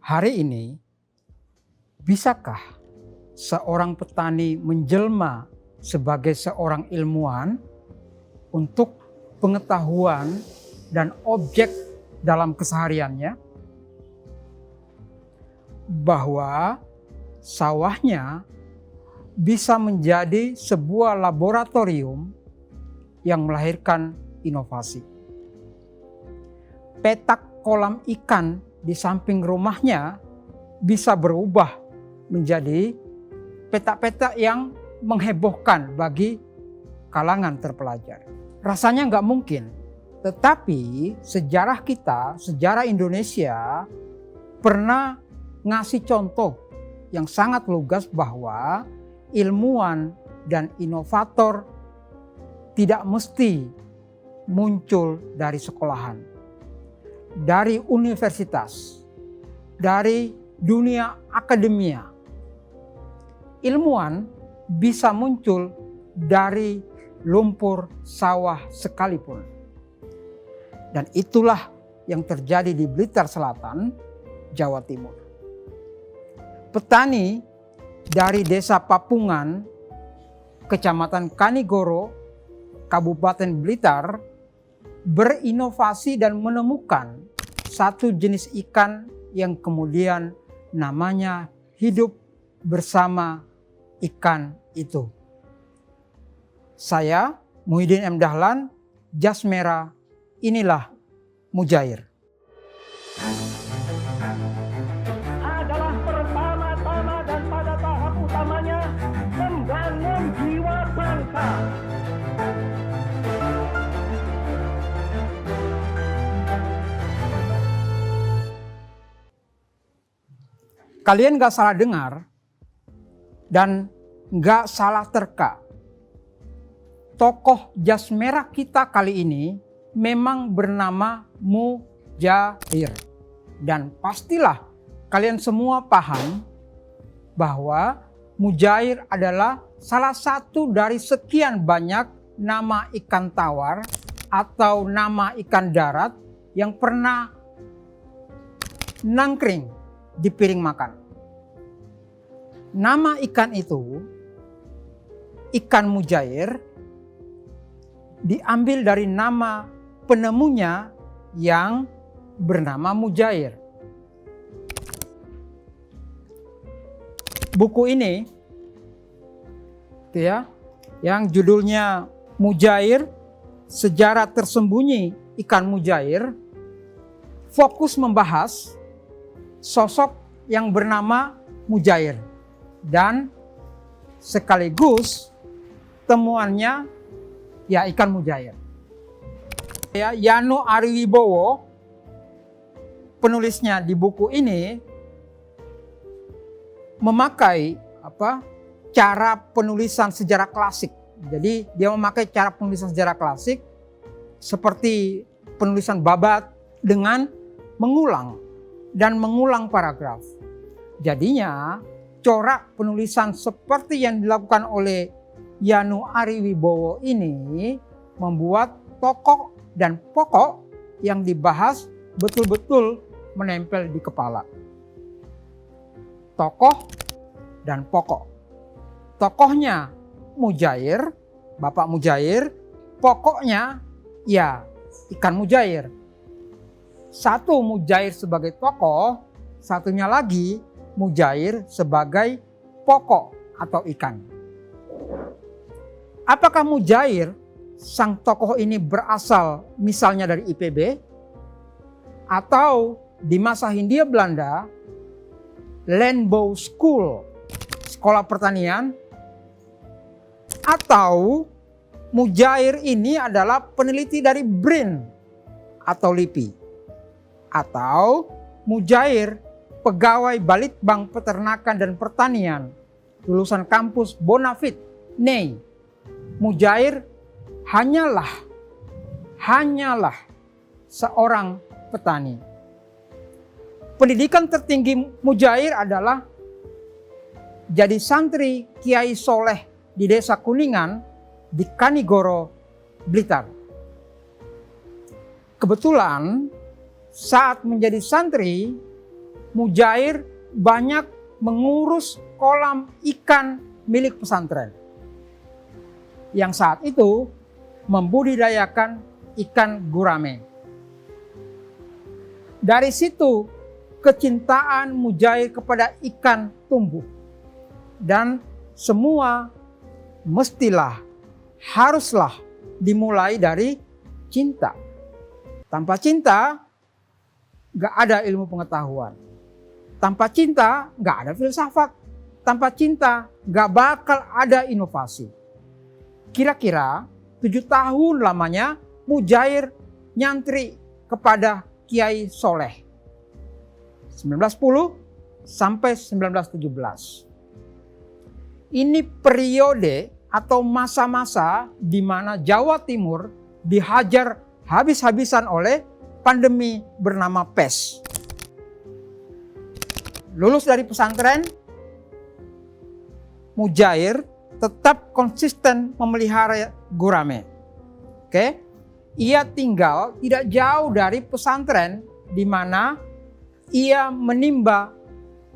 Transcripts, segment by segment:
Hari ini, bisakah seorang petani menjelma sebagai seorang ilmuwan untuk pengetahuan dan objek dalam kesehariannya? Bahwa sawahnya bisa menjadi sebuah laboratorium yang melahirkan inovasi. Petak kolam ikan di samping rumahnya bisa berubah menjadi petak-petak yang menghebohkan bagi kalangan terpelajar. Rasanya nggak mungkin, tetapi sejarah kita, sejarah Indonesia pernah ngasih contoh yang sangat lugas bahwa ilmuwan dan inovator tidak mesti muncul dari sekolahan, dari universitas, dari dunia akademia. Ilmuwan bisa muncul dari lumpur sawah sekalipun. Dan itulah yang terjadi di Blitar Selatan, Jawa Timur. Petani dari Desa Papungan, Kecamatan Kanigoro, Kabupaten Blitar, berinovasi dan menemukan satu jenis ikan yang kemudian namanya hidup bersama ikan itu. Saya, Muhyiddin M. Dahlan, Jas Merah, inilah Mujair. Adalah pertama-tama dan pada tahap utamanya membangun jiwa bangsa. Kalian gak salah dengar dan gak salah terka. Tokoh Jas Merah kita kali ini memang bernama Mujair. Dan pastilah kalian semua paham bahwa Mujair adalah salah satu dari sekian banyak nama ikan tawar atau nama ikan darat yang pernah nangkring di piring makan. Nama ikan itu, ikan mujair, diambil dari nama penemunya yang bernama Mujair. Buku ini, yang judulnya Mujair, Sejarah Tersembunyi Ikan Mujair, fokus membahas sosok yang bernama Mujair dan sekaligus temuannya ya ikan mujair. Yano Ariwibowo, penulisnya di buku ini, memakai cara penulisan sejarah klasik. Jadi dia memakai cara penulisan sejarah klasik seperti penulisan babat dengan mengulang paragraf. Jadinya corak penulisan seperti yang dilakukan oleh Yano Ariwibowo ini membuat tokoh dan pokok yang dibahas betul-betul menempel di kepala. Tokoh dan pokok. Tokohnya Mujair, Bapak Mujair, pokoknya ya ikan mujair. Satu Mujair sebagai tokoh, satunya lagi Mujair sebagai pokok atau ikan. Apakah Mujair, sang tokoh ini berasal misalnya dari IPB? Atau di masa Hindia Belanda, Landbouw School, sekolah pertanian? Atau Mujair ini adalah peneliti dari BRIN atau LIPI? Atau Mujair pegawai Balitbang Peternakan dan Pertanian, lulusan kampus Bonafit, NEI. Mujair hanyalah seorang petani. Pendidikan tertinggi Mujair adalah jadi santri Kiai Soleh di Desa Kuningan di Kanigoro, Blitar. Kebetulan saat menjadi santri, Mujair banyak mengurus kolam ikan milik pesantren yang saat itu membudidayakan ikan gurame. Dari situ kecintaan Mujair kepada ikan tumbuh. Dan semua mestilah, haruslah dimulai dari cinta. Tanpa cinta gak ada ilmu pengetahuan. Tanpa cinta gak ada filsafat. Tanpa cinta gak bakal ada inovasi. Kira-kira 7 tahun lamanya Mujair nyantri kepada Kiai Soleh. 1910 sampai 1917. Ini periode atau masa-masa di mana Jawa Timur dihajar habis-habisan oleh pandemi bernama pes. Lulus dari pesantren, Mujair tetap konsisten memelihara gurame. Oke, ia tinggal tidak jauh dari pesantren di mana ia menimba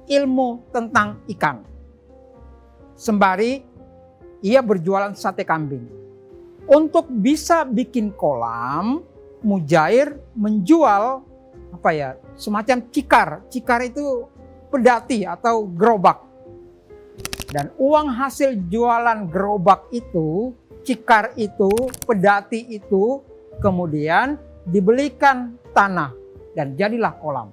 ilmu tentang ikan. Sembari ia berjualan sate kambing. Untuk bisa bikin kolam, Mujair menjual semacam cikar. Cikar itu pedati atau gerobak. Dan uang hasil jualan gerobak itu, cikar itu, pedati itu, kemudian dibelikan tanah dan jadilah kolam.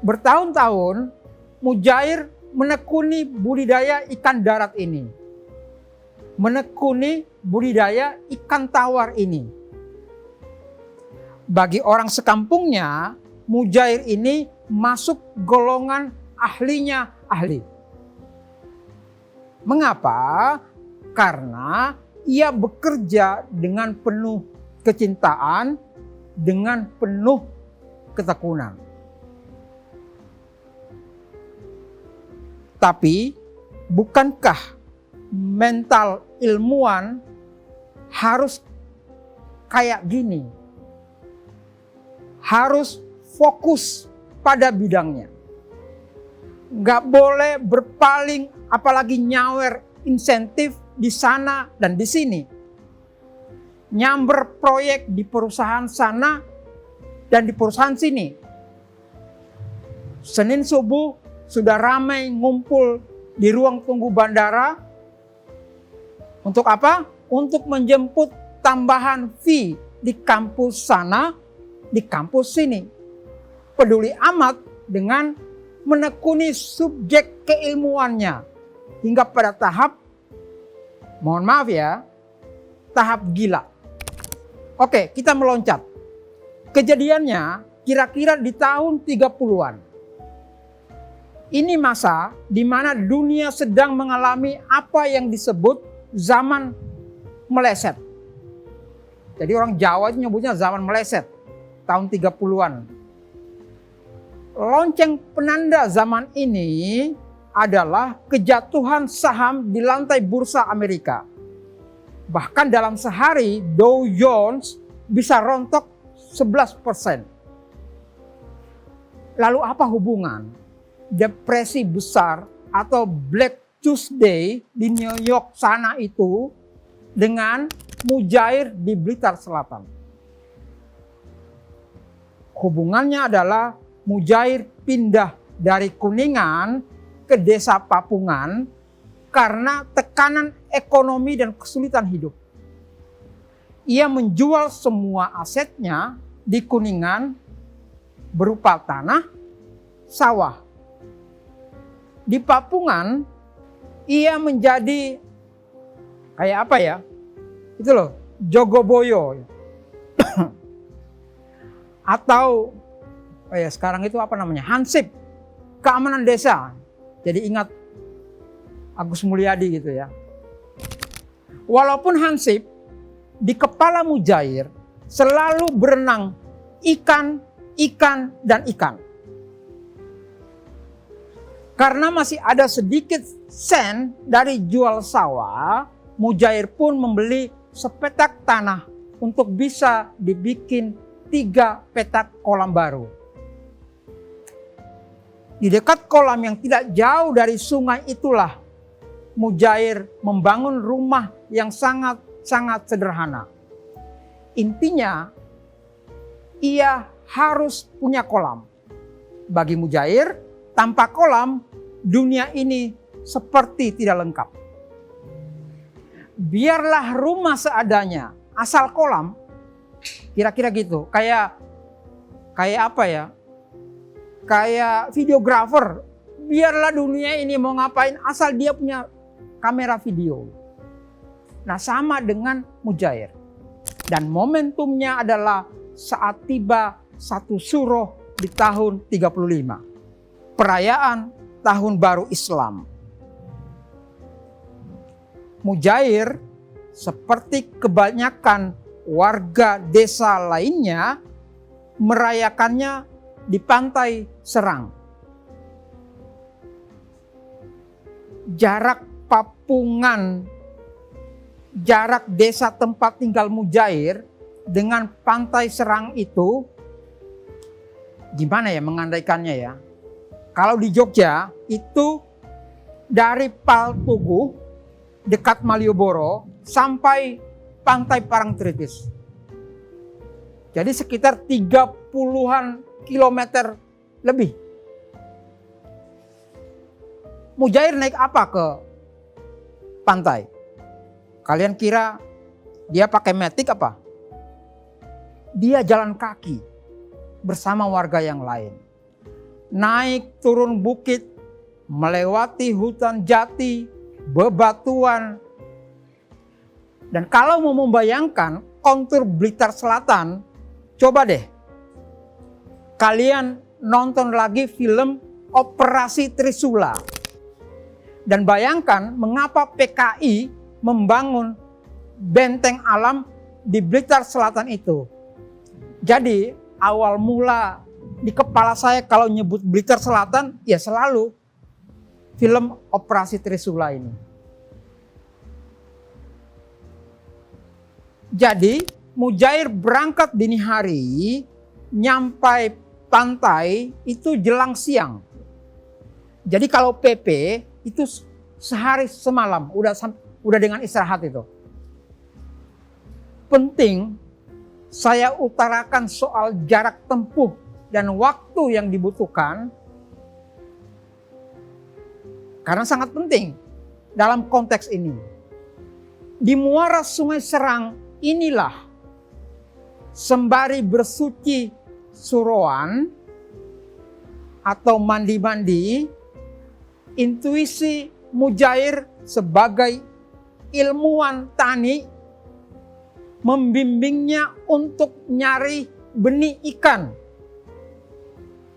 Bertahun-tahun Mujair menekuni budidaya ikan darat ini. Menekuni budidaya ikan tawar ini. Bagi orang sekampungnya, Mujair ini masuk golongan ahlinya ahli. Mengapa? Karena ia bekerja dengan penuh kecintaan, dengan penuh ketekunan. Tapi, bukankah mental ilmuwan harus kayak gini? Harus fokus pada bidangnya. Nggak boleh berpaling, apalagi nyawer insentif di sana dan di sini. Nyamber proyek di perusahaan sana dan di perusahaan sini. Senin subuh sudah ramai ngumpul di ruang tunggu bandara. Untuk apa? Untuk menjemput tambahan fee di kampus sana, di kampus sini. Peduli amat dengan menekuni subjek keilmuannya. Hingga pada tahap, mohon maaf ya, tahap gila. Oke, kita meloncat. Kejadiannya kira-kira di tahun 30-an. Ini masa di mana dunia sedang mengalami apa yang disebut zaman meleset. Jadi orang Jawa itu nyebutnya zaman meleset, tahun 30-an. Lonceng penanda zaman ini adalah kejatuhan saham di lantai bursa Amerika. Bahkan dalam sehari Dow Jones bisa rontok 11%. Lalu apa hubungan depresi besar atau Black Tuesday di New York sana itu dengan Mujair di Blitar Selatan? Hubungannya adalah Mujair pindah dari Kuningan ke desa Papungan karena tekanan ekonomi dan kesulitan hidup. Ia menjual semua asetnya di Kuningan berupa tanah, sawah. Di Papungan, ia menjadi kayak apa ya? Itu loh, Jogoboyo. Atau sekarang itu apa namanya? Hansip, keamanan desa. Jadi ingat Agus Mulyadi gitu ya. Walaupun Hansip, di kepala Mujair selalu berenang ikan, ikan, dan ikan. Karena masih ada sedikit sen dari jual sawah, Mujair pun membeli sepetak tanah untuk bisa dibikin 3 petak kolam baru. Di dekat kolam yang tidak jauh dari sungai itulah Mujair membangun rumah yang sangat sederhana. Intinya, ia harus punya kolam. Bagi Mujair, tanpa kolam, dunia ini seperti tidak lengkap. Biarlah rumah seadanya, asal kolam, kira-kira gitu. Kayak apa ya? Kayak videografer. Biarlah dunia ini mau ngapain, asal dia punya kamera video. Nah, sama dengan Mujair. Dan momentumnya adalah saat tiba 1 Syuro di tahun 35. Perayaan Tahun Baru Islam. Mujair seperti kebanyakan warga desa lainnya merayakannya di pantai Serang. Jarak Papungan, jarak desa tempat tinggal Mujair dengan pantai Serang itu, gimana ya mengandaikannya ya? Kalau di Jogja itu dari Paltugu dekat Malioboro sampai pantai Parangtritis. Jadi sekitar 30-an kilometer lebih. Mujair naik apa ke pantai? Kalian kira dia pakai matic apa? Dia jalan kaki bersama warga yang lain. Naik turun bukit, melewati hutan jati, bebatuan. Dan kalau mau membayangkan kontur Blitar Selatan, coba deh kalian nonton lagi film Operasi Trisula. Dan bayangkan mengapa PKI membangun benteng alam di Blitar Selatan itu. Jadi awal mula di kepala saya kalau nyebut Blitar Selatan ya selalu film Operasi Trisula ini. Jadi Mujair berangkat dini hari, nyampai pantai itu jelang siang. Jadi kalau PP itu sehari semalam udah dengan istirahat itu. Penting saya utarakan soal jarak tempuh dan waktu yang dibutuhkan karena sangat penting dalam konteks ini. Di muara Sungai Serang inilah sembari bersuci suroan atau mandi-mandi, intuisi Mujair sebagai ilmuwan tani membimbingnya untuk nyari benih ikan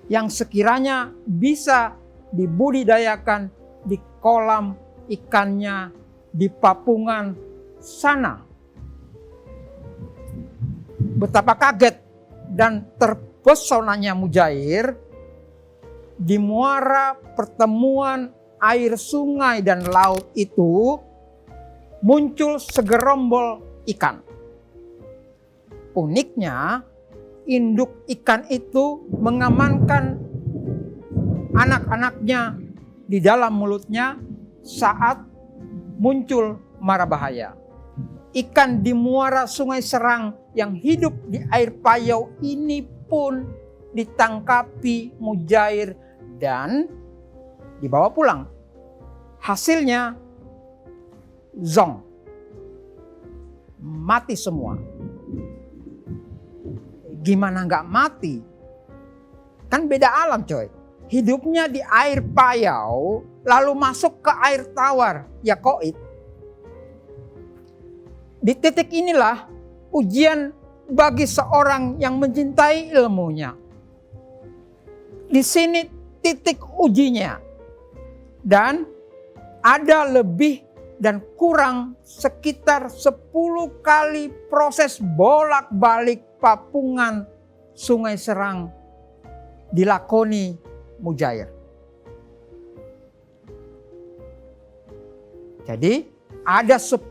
yang sekiranya bisa dibudidayakan di kolam ikannya di Papungan sana. Betapa kaget dan terpesonanya Mujair di muara pertemuan air sungai dan laut itu muncul segerombol ikan. Uniknya, induk ikan itu mengamankan anak-anaknya di dalam mulutnya saat muncul mara bahaya. Ikan di muara Sungai Serang yang hidup di air payau ini pun ditangkapi Mujair dan dibawa pulang. Hasilnya zong. Mati semua. Gimana nggak mati? Kan beda alam coy. Hidupnya di air payau lalu masuk ke air tawar. Ya koit. Di titik inilah ujian bagi seorang yang mencintai ilmunya. Di sini titik ujinya. Dan ada lebih dan kurang sekitar 10 kali proses bolak-balik Papungan Sungai Serang dilakoni Mujair. Jadi ada 10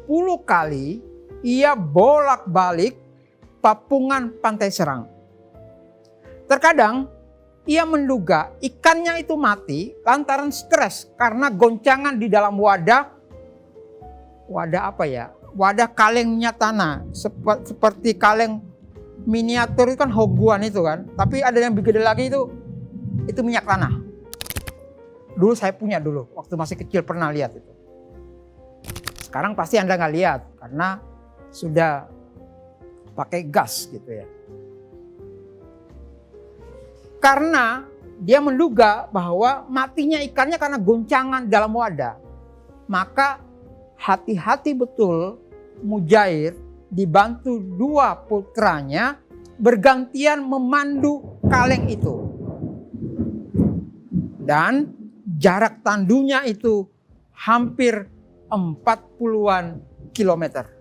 kali ia bolak-balik Papungan Pantai Serang. Terkadang ia menduga ikannya itu mati lantaran stres karena goncangan di dalam wadah apa ya? Wadah kaleng minyak tanah. Seperti kaleng miniatur itu kan hoguan itu kan. Tapi ada yang lebih gede lagi itu minyak tanah. Dulu saya punya dulu, waktu masih kecil pernah lihat itu. Sekarang pasti Anda nggak lihat karena sudah pakai gas gitu ya. Karena dia menduga bahwa matinya ikannya karena goncangan dalam wadah. Maka hati-hati betul Mujair dibantu dua putranya bergantian memandu kaleng itu. Dan jarak tandunya itu hampir 40-an kilometer.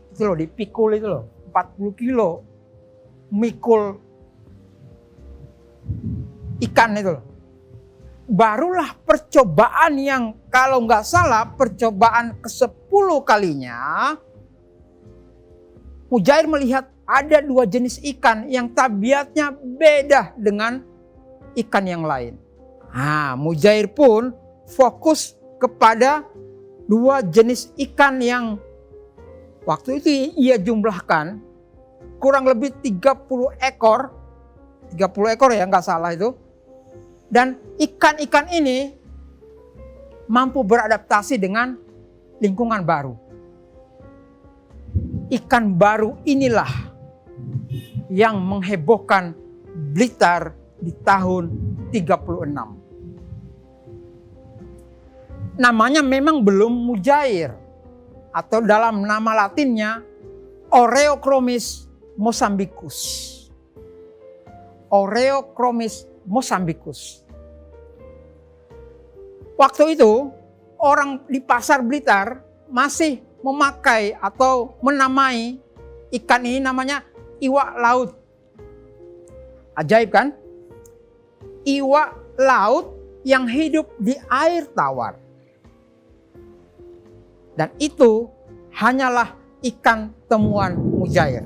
Itu loh, dipikul itu loh, 40 kilo mikul ikan itu loh. Barulah percobaan yang kalau nggak salah percobaan ke-10 kalinya Mujair melihat ada dua jenis ikan yang tabiatnya beda dengan ikan yang lain. Nah, Mujair pun fokus kepada dua jenis ikan yang waktu itu ia jumlahkan kurang lebih 30 ekor. 30 ekor ya, nggak salah itu. Dan ikan-ikan ini mampu beradaptasi dengan lingkungan baru. Ikan baru inilah yang menghebohkan Blitar di tahun 36. Namanya memang belum Mujair atau dalam nama latinnya Oreochromis mozambicus. Oreochromis mozambicus. Waktu itu orang di pasar Blitar masih memakai atau menamai ikan ini namanya iwak laut. Ajaib kan? Iwak laut yang hidup di air tawar. Dan itu hanyalah ikan temuan Mujair.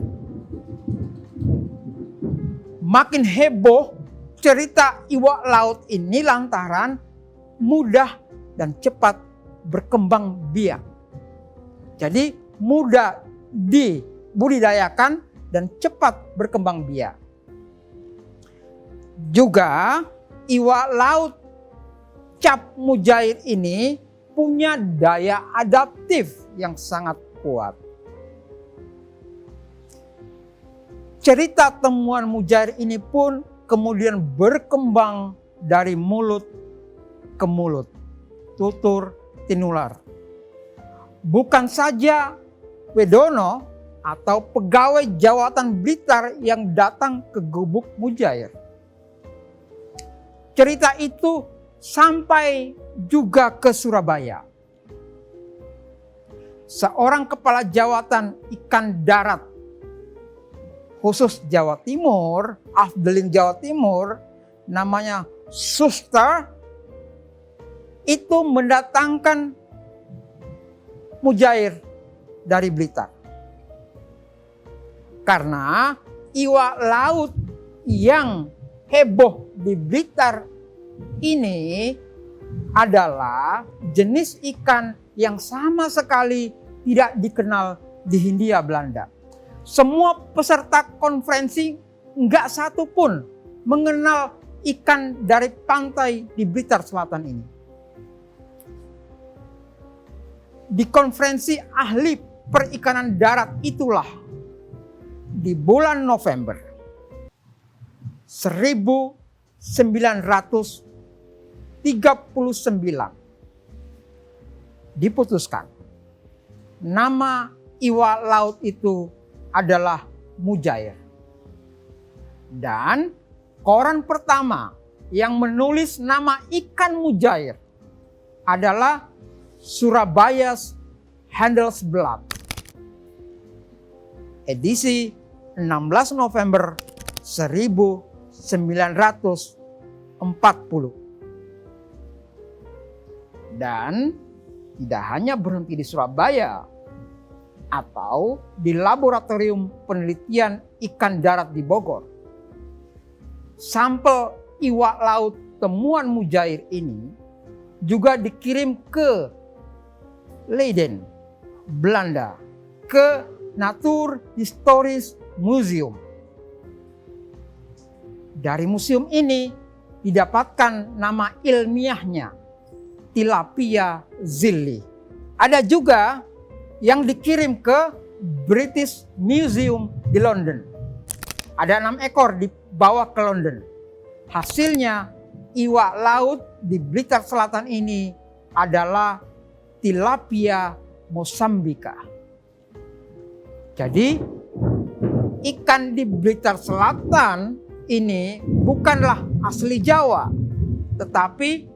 Makin heboh cerita iwak laut ini lantaran mudah dan cepat berkembang biak. Jadi mudah dibudidayakan dan cepat berkembang biak. Juga iwak laut cap Mujair ini punya daya adaptif yang sangat kuat. Cerita temuan Mujair ini pun kemudian berkembang dari mulut ke mulut, tutur tinular. Bukan saja Wedono atau pegawai jawatan Blitar yang datang ke gubuk Mujair. Cerita itu sampai juga ke Surabaya. Seorang kepala jawatan ikan darat khusus Jawa Timur, Afdelin Jawa Timur, namanya Suster, itu mendatangkan Mujair dari Blitar. Karena iwak laut yang heboh di Blitar ini adalah jenis ikan yang sama sekali tidak dikenal di Hindia Belanda. Semua peserta konferensi enggak satu pun mengenal ikan dari pantai di Blitar Selatan ini. Di konferensi ahli perikanan darat itulah di bulan November 1939 diputuskan nama iwak laut itu adalah Mujair. Dan koran pertama yang menulis nama ikan Mujair adalah Surabaya's Handelsblad. Edisi 16 November 1940. Dan tidak hanya berhenti di Surabaya atau di Laboratorium Penelitian Ikan Darat di Bogor. sampel iwak laut temuan Mujair ini juga dikirim ke Leiden, Belanda, ke Natuurhistorisch Museum. Dari museum ini didapatkan nama ilmiahnya, Tilapia zilli. Ada juga yang dikirim ke British Museum di London. Ada 6 ekor dibawa ke London. Hasilnya iwak laut di Blitar Selatan ini adalah Tilapia mosambica. Jadi ikan di Blitar Selatan ini bukanlah asli Jawa, tetapi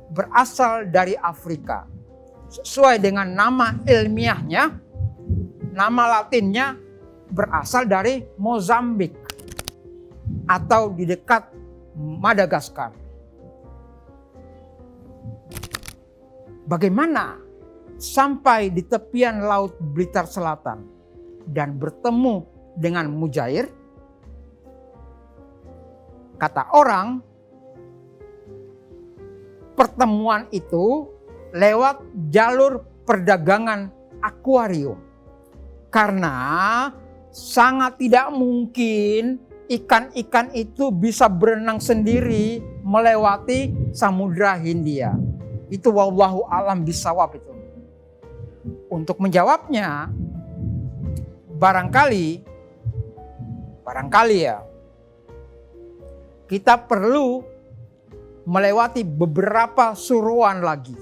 berasal dari Afrika. Sesuai dengan nama ilmiahnya, nama latinnya berasal dari Mozambik atau di dekat Madagaskar. Bagaimana sampai di tepian laut Blitar Selatan dan bertemu dengan Mujair? Kata orang, pertemuan itu lewat jalur perdagangan akuarium. Karena sangat tidak mungkin ikan-ikan itu bisa berenang sendiri melewati Samudra Hindia. Itu wallahu alam bisawab itu. Untuk menjawabnya, barangkali ya, kita perlu melewati beberapa suruhan lagi.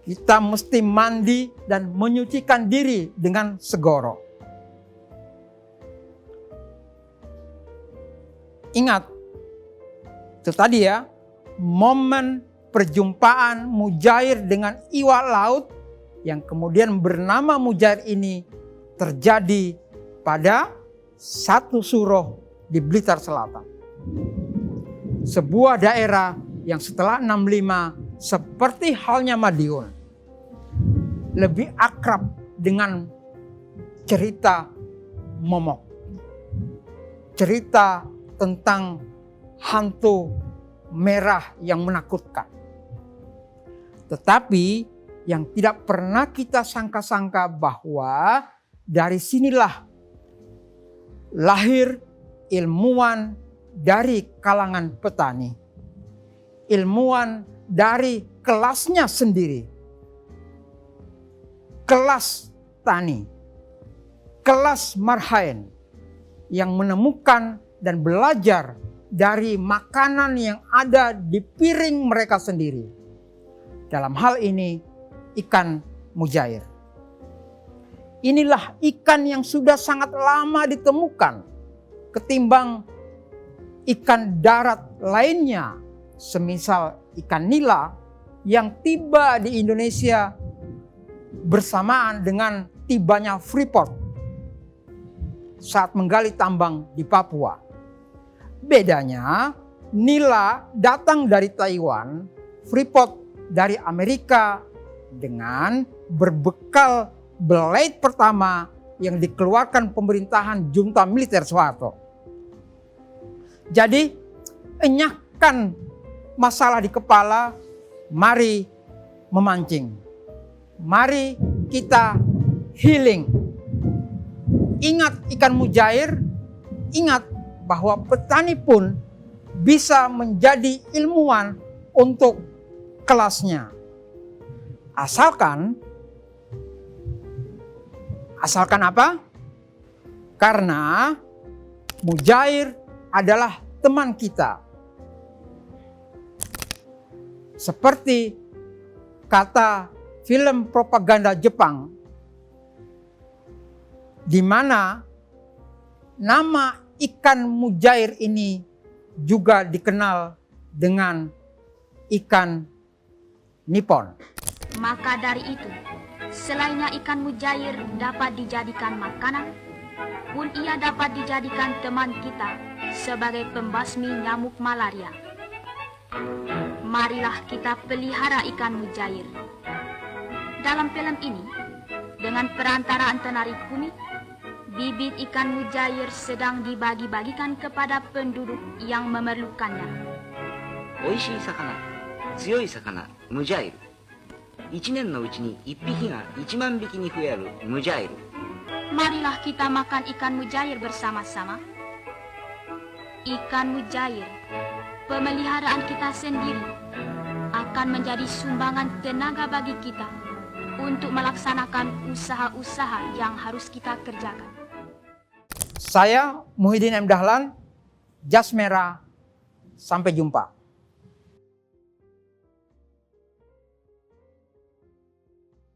Kita mesti mandi dan menyucikan diri dengan segoro. Ingat, itu tadi ya, momen perjumpaan Mujair dengan iwak laut yang kemudian bernama Mujair ini terjadi pada satu suruh di Blitar Selatan. Sebuah daerah yang setelah 65 seperti halnya Madiun lebih akrab dengan cerita momok. Cerita tentang hantu merah yang menakutkan. Tetapi yang tidak pernah kita sangka-sangka bahwa dari sinilah lahir ilmuwan dari kalangan petani. Ilmuwan dari kelasnya sendiri. Kelas tani. Kelas marhaen yang menemukan dan belajar dari makanan yang ada di piring mereka sendiri. Dalam hal ini ikan mujair. Inilah ikan yang sudah sangat lama ditemukan ketimbang ikan darat lainnya, semisal ikan nila yang tiba di Indonesia bersamaan dengan tibanya Freeport saat menggali tambang di Papua. Bedanya, nila datang dari Taiwan, Freeport dari Amerika dengan berbekal blade pertama yang dikeluarkan pemerintahan junta militer Soeharto. Jadi, enyahkan masalah di kepala, mari memancing. Mari kita healing. Ingat ikan mujair, ingat bahwa petani pun bisa menjadi ilmuwan untuk kelasnya. Asalkan apa? Karena mujair adalah teman kita. Seperti kata film propaganda Jepang, di mana nama ikan mujair ini juga dikenal dengan ikan Nippon. Maka dari itu, selainnya ikan mujair dapat dijadikan makanan, pun ia dapat dijadikan teman kita sebagai pembasmi nyamuk malaria. Marilah kita pelihara ikan mujair. Dalam film ini, dengan perantaraan Tenari Kumi, bibit ikan mujair sedang dibagi-bagikan kepada penduduk yang memerlukannya. 美味しい魚、強い魚、ムジャイル。1年のうちに1匹が1万匹に増えるムジャイル。 Marilah kita makan ikan mujair bersama-sama. Ikan mujair, pemeliharaan kita sendiri, akan menjadi sumbangan tenaga bagi kita untuk melaksanakan usaha-usaha yang harus kita kerjakan. Saya Muhyiddin M. Dahlan, Jas Merah. Sampai jumpa.